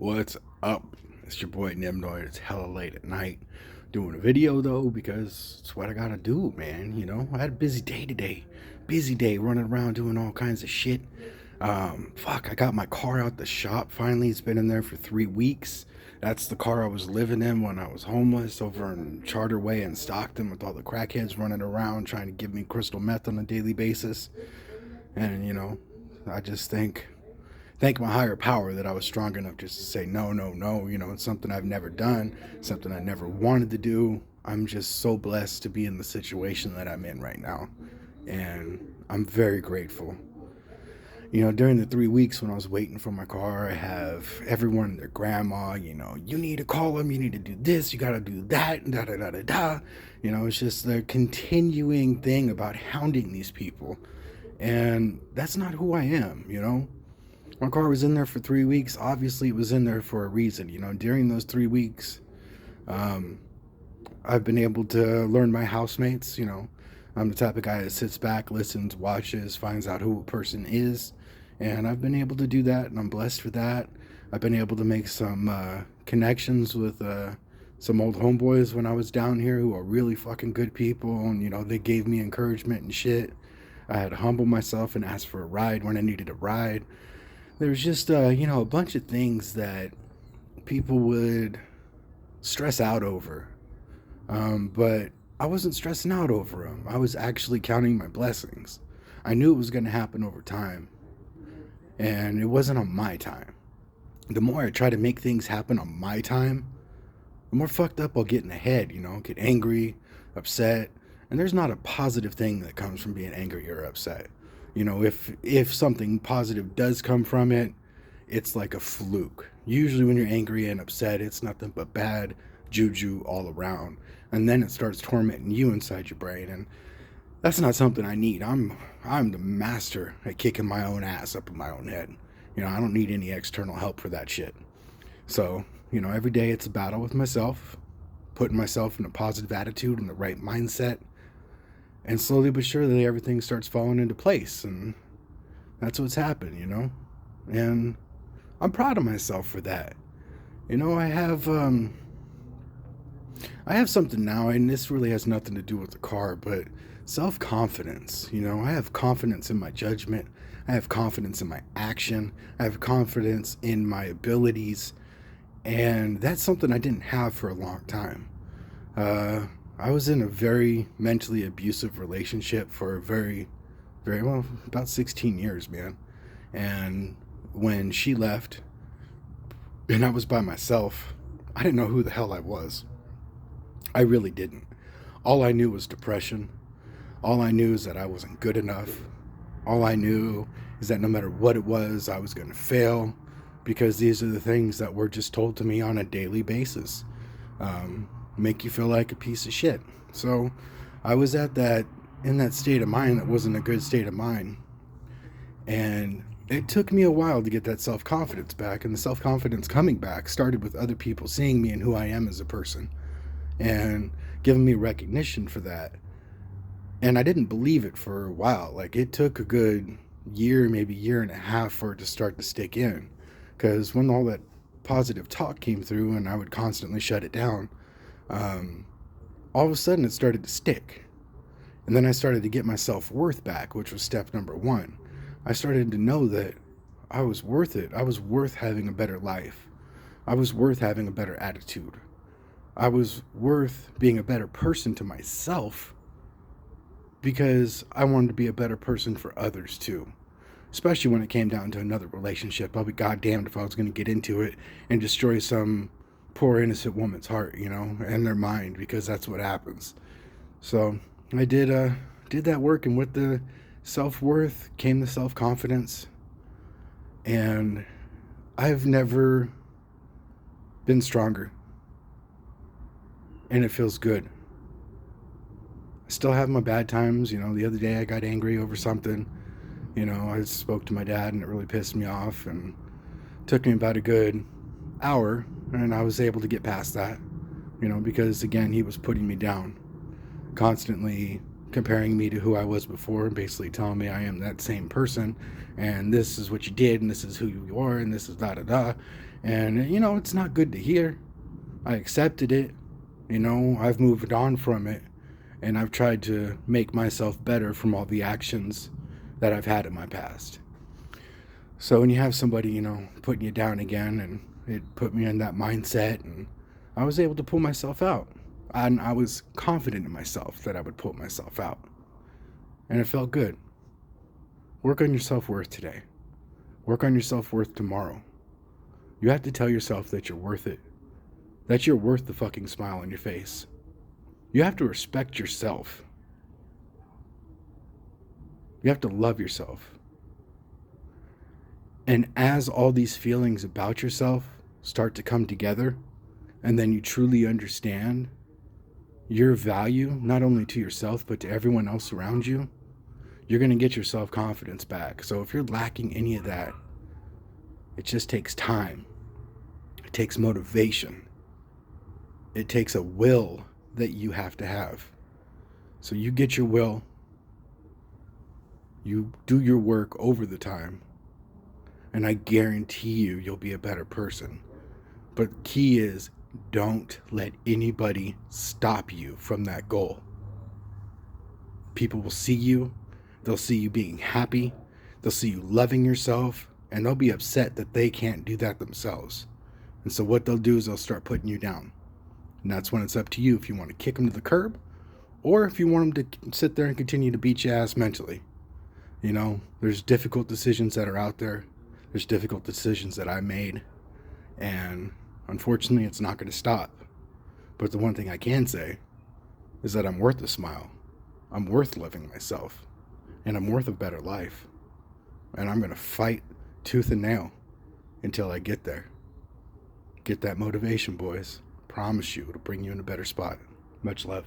What's up? It's your boy Nimhnoid. It's hella late at night doing a video though because it's what I gotta do, man. I had a busy day today. Busy day running around doing all kinds of shit. I got my car out the shop finally. It's been in there for 3 weeks. That's the car I was living in when I was homeless over in Charter Way in Stockton with all the crackheads running around trying to give me crystal meth on a daily basis. And I just thank my higher power that I was strong enough just to say no, no, no. It's something I've never done, something I never wanted to do. I'm just so blessed to be in the situation that I'm in right now, and I'm very grateful. During the 3 weeks when I was waiting for my car, I have everyone and their grandma, you need to call them, you need to do this, you got to do that, da da da da da. It's just the continuing thing about hounding these people, and that's not who I am. My car was in there for 3 weeks. Obviously, it was in there for a reason. During those 3 weeks, um, I've been able to learn my housemates. I'm the type of guy that sits back, listens, watches, finds out who a person is. And I've been able to do that, and I'm blessed for that. I've been able to make some connections with some old homeboys when I was down here who are really fucking good people. And, they gave me encouragement and shit. I had to humble myself and ask for a ride when I needed a ride. There's just a bunch of things that people would stress out over, but I wasn't stressing out over them. I was actually counting my blessings. I knew it was going to happen over time, and it wasn't on my time. The more I try to make things happen on my time, the more fucked up I'll get in the head. Get angry, upset, and there's not a positive thing that comes from being angry or upset. If something positive does come from it, it's like a fluke. Usually when you're angry and upset, it's nothing but bad juju all around. And then it starts tormenting you inside your brain. And that's not something I need. I'm the master at kicking my own ass up in my own head. I don't need any external help for that shit. So, every day it's a battle with myself, putting myself in a positive attitude and the right mindset. And slowly but surely, everything starts falling into place. And that's what's happened. And I'm proud of myself for that. I have something now, and this really has nothing to do with the car, but self-confidence. I have confidence in my judgment. I have confidence in my action. I have confidence in my abilities. And that's something I didn't have for a long time. I was in a very mentally abusive relationship for very well, about 16 years, man. And when she left and I was by myself, I didn't know who the hell I was. I really didn't. All I knew was depression. All I knew is that I wasn't good enough. All I knew is that no matter what it was, I was going to fail, because these are the things that were just told to me on a daily basis. Make you feel like a piece of shit. So I was in that state of mind that wasn't a good state of mind. And it took me a while to get that self-confidence back. And the self-confidence coming back started with other people seeing me and who I am as a person and giving me recognition for that. And I didn't believe it for a while. Like, it took a good year, maybe year and a half for it to start to stick in. Because when all that positive talk came through and I would constantly shut it down, all of a sudden it started to stick. And then I started to get my self-worth back, which was step number one. I started to know that I was worth it. I was worth having a better life. I was worth having a better attitude. I was worth being a better person to myself, because I wanted to be a better person for others too. Especially when it came down to another relationship. I'll be goddamned if I was going to get into it and destroy some poor innocent woman's heart, and their mind, because that's what happens. So I did that work, and with the self-worth came the self-confidence, and I've never been stronger, and it feels good. I still have my bad times. The other day I got angry over something. I spoke to my dad and it really pissed me off, and it took me about a good hour, and I was able to get past that, because again, he was putting me down, constantly comparing me to who I was before and basically telling me I am that same person and this is what you did and this is who you are and this is da da da. And, you know, it's not good to hear. I accepted it. You know, I've moved on from it and I've tried to make myself better from all the actions that I've had in my past. So when you have somebody, you know, putting you down again, and it put me in that mindset, and I was able to pull myself out. And I was confident in myself that I would pull myself out. And it felt good. Work on your self-worth today. Work on your self-worth tomorrow. You have to tell yourself that you're worth it. That you're worth the fucking smile on your face. You have to respect yourself. You have to love yourself. And as all these feelings about yourself start to come together, and then you truly understand your value, not only to yourself, but to everyone else around you, you're going to get your self-confidence back. So if you're lacking any of that, it just takes time. It takes motivation. It takes a will that you have to have. So you get your will, you do your work over the time, and I guarantee you, you'll be a better person. But key is, don't let anybody stop you from that goal. People will see you, they'll see you being happy, they'll see you loving yourself, and they'll be upset that they can't do that themselves. And so what they'll do is they'll start putting you down. And that's when it's up to you if you want to kick them to the curb, or if you want them to sit there and continue to beat your ass mentally. You know, there's difficult decisions that are out there. There's difficult decisions that I made, and unfortunately it's not going to stop. But the one thing I can say is that I'm worth a smile. I'm worth loving myself, and I'm worth a better life. And I'm going to fight tooth and nail until I get there. Get that motivation, boys. Promise you, it'll bring you in a better spot. Much love.